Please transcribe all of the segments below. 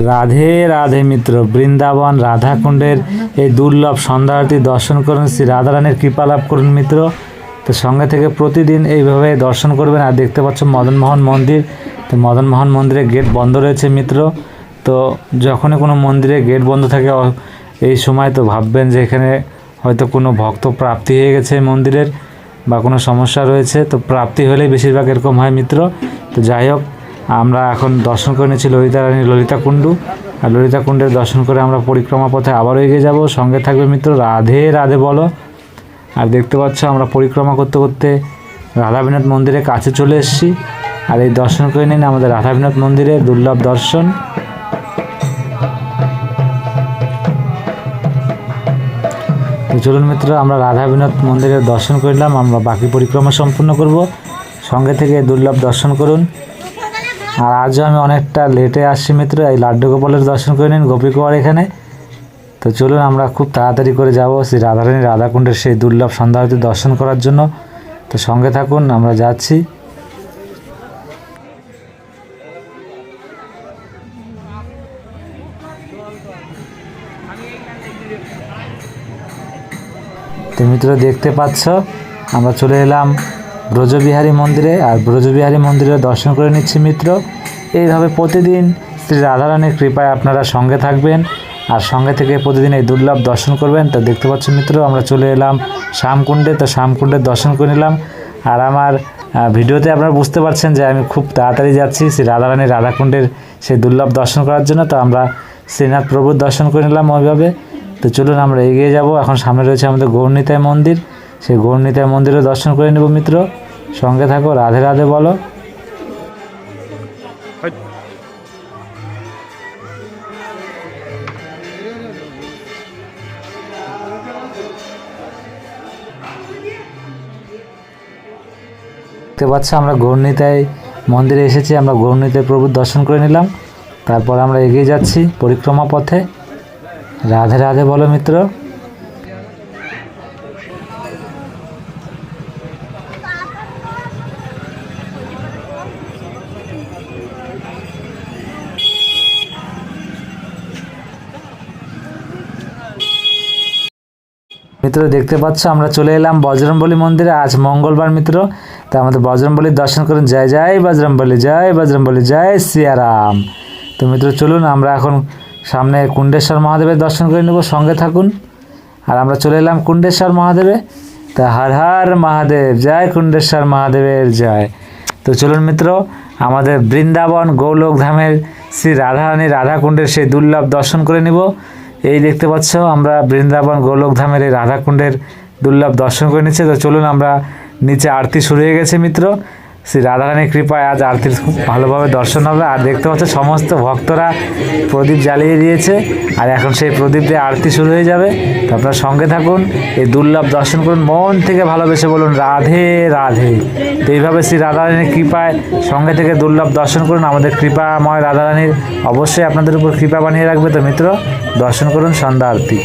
রাধে রাধে মিত্র, বৃন্দাবন রাধাকুণ্ডের এই দুর্লভ সন্ধ্যা আরতি দর্শন করুন, শ্রী রাধারানীর কৃপা লাভ করুন মিত্র। তো সঙ্গে থেকে প্রতিদিন এইভাবে দর্শন করবেন। আর দেখতে পাচ্ছ মদনমোহন মন্দির, তো মদনমোহন মন্দিরের গেট বন্ধ রয়েছে মিত্র। তো যখনই কোনো মন্দিরে গেট বন্ধ থাকে এই সময়, তো ভাববেন যে এখানে হয়তো কোনো ভক্ত প্রাপ্তি হয়ে গেছে মন্দিরের, বা কোনো সমস্যা রয়েছে। তো প্রাপ্তি হলেই বেশিরভাগ এরকম হয় মিত্র। তো যাই হোক, আমরা এখন দর্শন করে নিচ্ছি ললিতা রানী ললিতা কুণ্ডু। আর ললিতা কুণ্ডের দর্শন করে আমরা পরিক্রমা পথে আবারও এগিয়ে যাব। সঙ্গে থাকবে মিত্র, রাধে রাধে বলো। আর দেখতে পাচ্ছ আমরা পরিক্রমা করতে করতে রাধাবিনোদ মন্দিরের কাছে চলে এসেছি। আর এই দর্শন করে নিন আমাদের রাধাবিনোদ মন্দিরের দুর্লভ দর্শন। তো চলুন মিত্র, আমরা রাধাবিনোদ মন্দিরের দর্শন করলাম, আমরা বাকি পরিক্রমা সম্পূর্ণ করব। সঙ্গে থেকে দুর্লভ দর্শন করুন। আর আজও আমি অনেকটা লেটে আসছি মিত্র, এই লাড্ডু গোপালের দর্শন করে নিন গোপীকুয়ার এখানে। তো চলুন আমরা খুব তাড়াতাড়ি করে যাব শ্রী রাধারানী রাধাকুণ্ডের সেই দুর্লভ সন্ধ্যা আরতি দর্শন করার জন্য। তো সঙ্গে থাকুন, আমরা যাচ্ছি। তো মিত্র দেখতে পাচ্ছ আমরা চলে এলাম ব্রজবিহারী মন্দিরে। আর ব্রজবিহারী মন্দিরে দর্শন করে নিচ্ছি মিত্র। এইভাবে প্রতিদিন শ্রী রাধারানীর কৃপায় আপনারা সঙ্গে থাকবেন আর সঙ্গে থেকে প্রতিদিন এই দুর্লভ দর্শন করবেন। তো দেখতে পাচ্ছ মিত্র, আমরা চলে এলাম শ্যামকুণ্ডে। তো শ্যামকুণ্ডের দর্শন করে নিলাম। আর আমার ভিডিওতে আপনারা বুঝতে পারছেন যে আমি খুব তাড়াতাড়ি যাচ্ছি শ্রী রাধারানীর রাধাকুণ্ডের সেই দুর্লভ দর্শন করার জন্য। তো আমরা শ্রীনাথ প্রভুর দর্শন করে নিলাম ওইভাবে। তো চলুন আমরা এগিয়ে যাব। এখন সামনে রয়েছে আমাদের গৌরনিতাই মন্দির, সেই গৌরনিতাই মন্দিরও দর্শন করে নেব মিত্র। সঙ্গে থাকো, রাধে রাধে বলো। দেখতে পাচ্ছ আমরা গৌরনিতাই মন্দিরে এসেছি, আমরা গৌরনিতাই প্রভুর দর্শন করে নিলাম। তারপর আমরা এগিয়ে যাচ্ছি পরিক্রমা পথে। রাধে রাধে বলো মিত্র। মিত্র দেখতে পাচ্ছ আমরা চলে এলাম বজরংবলী মন্দিরে। আজ মঙ্গলবার মিত্র, তাই আমাদের বজরংবলীর দর্শন করুন। জয় জয় বজরংবলী, জয় বজরংবলী, জয় সিয়ারাম। তো মিত্র চলুন আমরা এখন সামনে কুণ্ডেশ্বর মহাদেবের দর্শন করে নেব, সঙ্গে থাকুন। আর আমরা চলে এলাম কুণ্ডেশ্বর মহাদেবে। তা হর হর মহাদেব, জয় কুণ্ডেশ্বর মহাদেবের জয়। তো চলুন মিত্র, আমাদের বৃন্দাবন গৌলোক ধামের শ্রী রাধারানী রাধাকুণ্ডের সেই দুর্লভ দর্শন করে নেব। এই দেখতে পাচ্ছ আমরা বৃন্দাবন গোলক ধামের এই রাধাকুণ্ডের দুর্লভ দর্শন করে নিচ্ছে। তো চলুন আমরা নিচে আরতি শুরু হয়ে গেছে মিত্র। শ্রী রাধারানীর কৃপায় আজ আরতির খুব ভালোভাবে দর্শন হবে। আর দেখতে পাচ্ছ সমস্ত ভক্তরা প্রদীপ জ্বালিয়ে দিয়েছে, আর এখন সেই প্রদীপ দিয়ে আরতি শুরু হয়ে যাবে। তো আপনার সঙ্গে থাকুন, এই দুর্লভ দর্শন করুন, মন থেকে ভালোবেসে বলুন রাধে রাধে। তো এইভাবে শ্রী রাধারানীর কৃপায় সঙ্গে থেকে দুর্লভ দর্শন করুন। আমাদের কৃপাময় রাধারানীর অবশ্যই আপনাদের উপর কৃপা বানিয়ে রাখবে। তো মিত্র দর্শন করুন সন্ধ্যা আরতি।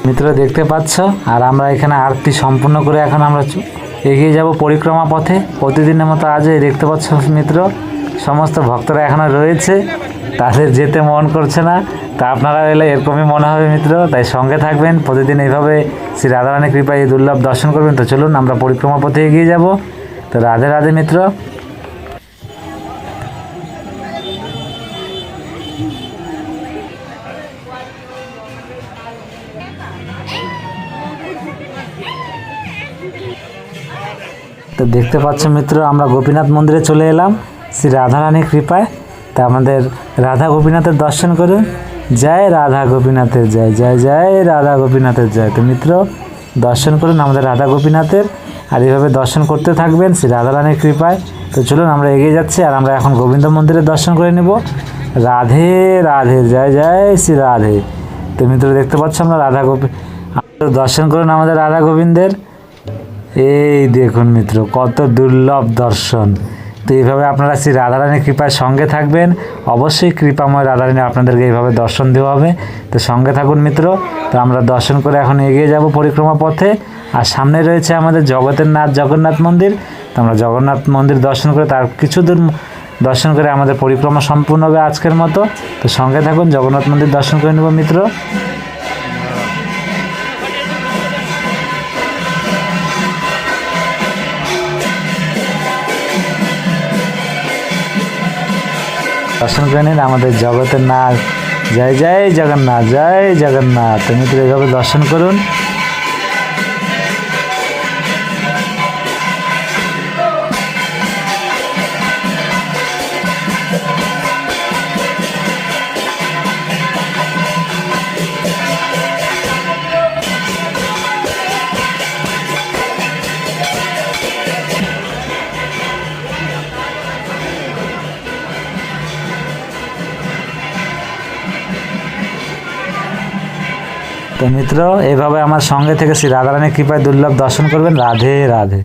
মিত্র দেখতে পাচ্ছ, আর আমরা এখানে আরতি সম্পূর্ণ করে এখন আমরা এগিয়ে যাব পরিক্রমা পথে। প্রতিদিনের মতো আজও দেখতে পাচ্ছ মিত্র, সমস্ত ভক্তরা এখনো রয়েছে, তাদের যেতে মন করছে না। তা আপনারা এলে এরকমই মনে হবে মিত্র, তাই সঙ্গে থাকবেন। প্রতিদিন এইভাবে শ্রী রাধারানীর কৃপায় এই দুর্লভ দর্শন করবেন। তো চলুন আমরা পরিক্রমা পথে এগিয়ে যাব। তো রাধে রাধে মিত্র। তো দেখতে পাচ্ছ মিত্র, আমরা গোপীনাথ মন্দিরে চলে এলাম শ্রী রাধারানীর কৃপায়। তা আমাদের রাধা গোপীনাথের দর্শন করুন। জয় রাধা গোপীনাথের জয়, জয় জয় রাধা গোপীনাথের জয়। তো মিত্র দর্শন করুন আমাদের রাধা গোপীনাথের, আর এইভাবে দর্শন করতে থাকবেন শ্রী রাধারানীর কৃপায়। তো চলুন আমরা এগিয়ে যাচ্ছি, আর আমরা এখন গোবিন্দ মন্দিরের দর্শন করে নেব। রাধে রাধে, জয় জয় শ্রী রাধে। তো মিত্র দেখতে পাচ্ছ আমরা রাধা দর্শন করুন আমাদের রাধা গোবিন্দের। এই দেখুন মিত্র, কত দুর্লভ দর্শন। তো এইভাবে আপনারা শ্রী রাধারানীর কৃপায় সঙ্গে থাকবেন। অবশ্যই কৃপাময় রাধারানী আপনাদেরকে এইভাবে দর্শন দেওয়া হবে। তো সঙ্গে থাকুন মিত্র। তো আমরা দর্শন করে এখন এগিয়ে যাব পরিক্রমা পথে। আর সামনে রয়েছে আমাদের জগতের নাথ জগন্নাথ মন্দির। তো আমরা জগন্নাথ মন্দির দর্শন করে তার কিছু দূর দর্শন করে আমাদের পরিক্রমা সম্পূর্ণ হবে আজকের মতো। তো সঙ্গে থাকুন, জগন্নাথ মন্দির দর্শন করে নেব মিত্র। দর্শন করে নিন আমাদের জগতের নাথ। জয় জয় জগন্নাথ, জয় জগন্নাথ। মিত্র এইভাবে দর্শন করুন। তো মিত্র এইভাবে আমার সঙ্গে থেকে শ্রী রাধারানীর কৃপায় দুর্লভ দর্শন করবেন। রাধে রাধে।